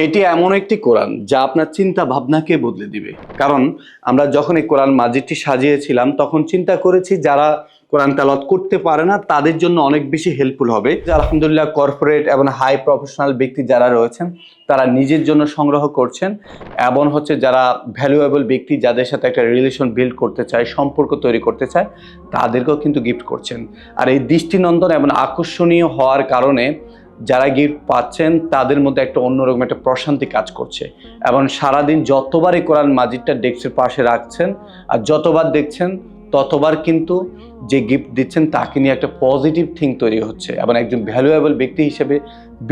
এটি এমন একটি কোরআন যা আপনার চিন্তা ভাবনাকে বদলে দিবে। কারণ আমরা যখন এই কোরআন মাজিদটি সাজিয়েছিলাম তখন চিন্তা করেছি যারা কোরআন তেলাওয়াত করতে পারে না তাদের জন্য অনেক বেশি হেল্পফুল হবে। আলহামদুলিল্লাহ কর্পোরেট এবং হাই প্রফেশনাল ব্যক্তি যারা রয়েছেন তারা নিজের জন্য সংগ্রহ করছেন এবং যারা ভ্যালুয়েবল ব্যক্তি যাদের সাথে একটা রিলেশন বিল্ড করতে চায়, সম্পর্ক তৈরি করতে চায়, তাদেরকেও কিন্তু গিফট করছেন। আর এই দৃষ্টিনন্দন এবং আকর্ষণীয় হওয়ার কারণে যারা গিফট পাচ্ছেন তাদের মধ্যে একটা অন্যরকম একটা প্রশান্তি কাজ করছে। এবং সারাদিন যতবার এই কোরআন মাজিদটা ডেস্কের পাশে রাখছেন আর যতবার দেখছেন ততবার কিন্তু যে গিফট দিচ্ছেন তাকে নিয়ে একটা পজিটিভ থিং তৈরি হচ্ছে এবং একজন ভ্যালুয়েবল ব্যক্তি হিসেবে,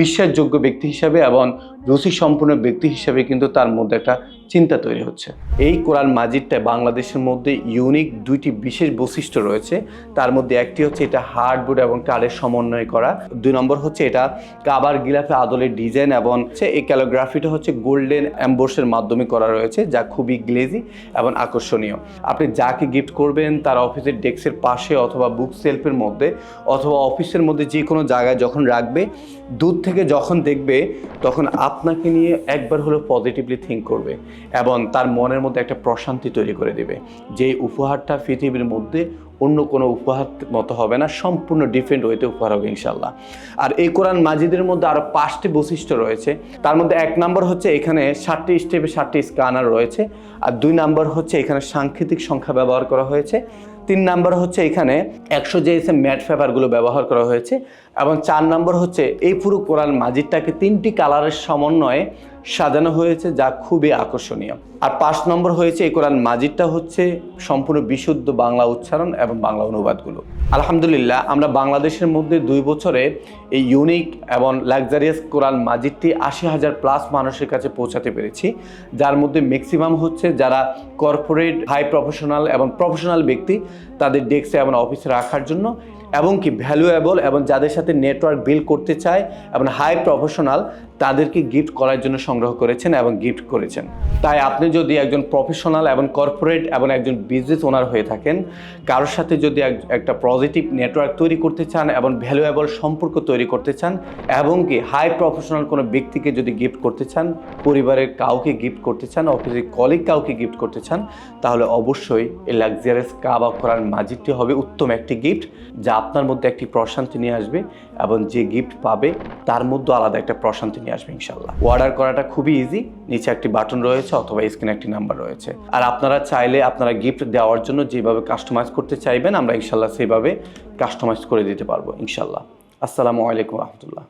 বিশ্বাসযোগ্য ব্যক্তি হিসেবে এবং রুচি সম্পূর্ণ ব্যক্তি হিসেবে কিন্তু তার মধ্যে একটা চিন্তা তৈরি হচ্ছে। এই কোরআন মাজিদটা বাংলাদেশের মধ্যে ইউনিক দুইটি বিশেষ বৈশিষ্ট্য রয়েছে। তার মধ্যে একটি হচ্ছে এটা হার্ডবোর্ড এবং কাঠের সমন্বয় করা, 2 নম্বর হচ্ছে এটা কাবার গিলাফে আদলের ডিজাইন এবং এই ক্যালিগ্রাফিটা হচ্ছে গোল্ডেন এমবোসের মাধ্যমে করা রয়েছে, যা খুবই গ্লেজি এবং আকর্ষণীয়। আপনি যাকে গিফট করবেন তার অফিসের ডেস্কের পাশে অথবা বুক সেলফের মধ্যে অথবা অফিসের মধ্যে যে কোনো জায়গায় যখন রাখবে, দূর থেকে যখন দেখবে তখন আপনাকে নিয়ে একবার হলেও পজিটিভলি থিঙ্ক করবে এবং তার মনের মধ্যে একটা প্রশান্তি তৈরি করে দেবে। যে উপহারটা পৃথিবীর মধ্যে অন্য কোনো উপহার মতো হবে না, সম্পূর্ণ ডিফারেন্ট ওয়েতে উপহার হবে ইনশাল্লাহ। আর এই কোরআন মাজিদের মধ্যে আরও 5টি বৈশিষ্ট্য রয়েছে। তার মধ্যে 1 নম্বর হচ্ছে এখানে 7টি স্টেপে 7টি স্ক্যানার রয়েছে। আর 2 নম্বর হচ্ছে এখানে সাংকেতিক সংখ্যা ব্যবহার করা হয়েছে। 3 নম্বর হচ্ছে এখানে 100 JSM ম্যাট পেপারগুলো ব্যবহার করা হয়েছে। এবং 4 নম্বর হচ্ছে এই পুরো কোরআন মাজিদটাকে 3টি কালারের সমন্বয়ে সাজানো হয়েছে, যা খুবই আকর্ষণীয়। আর 5 নম্বর হয়েছে এই কোরআন মাজিদটা হচ্ছে সম্পূর্ণ বিশুদ্ধ বাংলা উচ্চারণ এবং বাংলা অনুবাদগুলো। আলহামদুলিল্লাহ আমরা বাংলাদেশের মধ্যে 2 বছরে এই ইউনিক এবং লাক্সারিয়াস কোরআন মাজিদটি 80,000+ মানুষের কাছে পৌঁছাতে পেরেছি, যার মধ্যে ম্যাক্সিমাম হচ্ছে যারা কর্পোরেট, হাই প্রফেশনাল এবং প্রফেশনাল ব্যক্তি তাদের ডেস্কে এবং অফিসে রাখার জন্য, এবং কি ভ্যালুয়েবল এবং যাদের সাথে নেটওয়ার্ক বিল্ড করতে চায় এবং হাই প্রফেশনাল তাদেরকে গিফট করার জন্য সংগ্রহ করেছেন এবং গিফট করেছেন। তাই আপনি যদি একজন প্রফেশনাল এবং কর্পোরেট এবং একজন বিজনেস ওনার হয়ে থাকেন, কারোর সাথে যদি একটা পজিটিভ নেটওয়ার্ক তৈরি করতে চান এবং ভ্যালুয়েবল সম্পর্ক তৈরি করতে চান এবং কি হাই প্রফেশনাল কোনো ব্যক্তিকে যদি গিফট করতে চান, পরিবারের কাউকে গিফট করতে চান, অফিসের কলিগ কাউকে গিফট করতে চান, তাহলে অবশ্যই এই লাক্সারিয়াস কাবা কোরআন মাজিদটি হবে উত্তম একটি গিফট, যা আপনার মধ্যে একটি প্রশান্তি নিয়ে আসবে এবং যে গিফট পাবে তার মধ্যে আলাদা একটা প্রশান্তি নিয়ে আসবে ইনশাল্লাহ। অর্ডার করাটা খুবই ইজি, নিচে একটি বাটন রয়েছে অথবা স্ক্রিনে একটি নাম্বার রয়েছে। আর আপনারা চাইলে আপনারা গিফট দেওয়ার জন্য যেভাবে কাস্টমাইজ করতে চাইবেন আমরা ইনশাল্লাহ সেভাবে কাস্টমাইজ করে দিতে পারবো ইনশাল্লাহ। আসসালামু আলাইকুম রহমতুল্লাহ।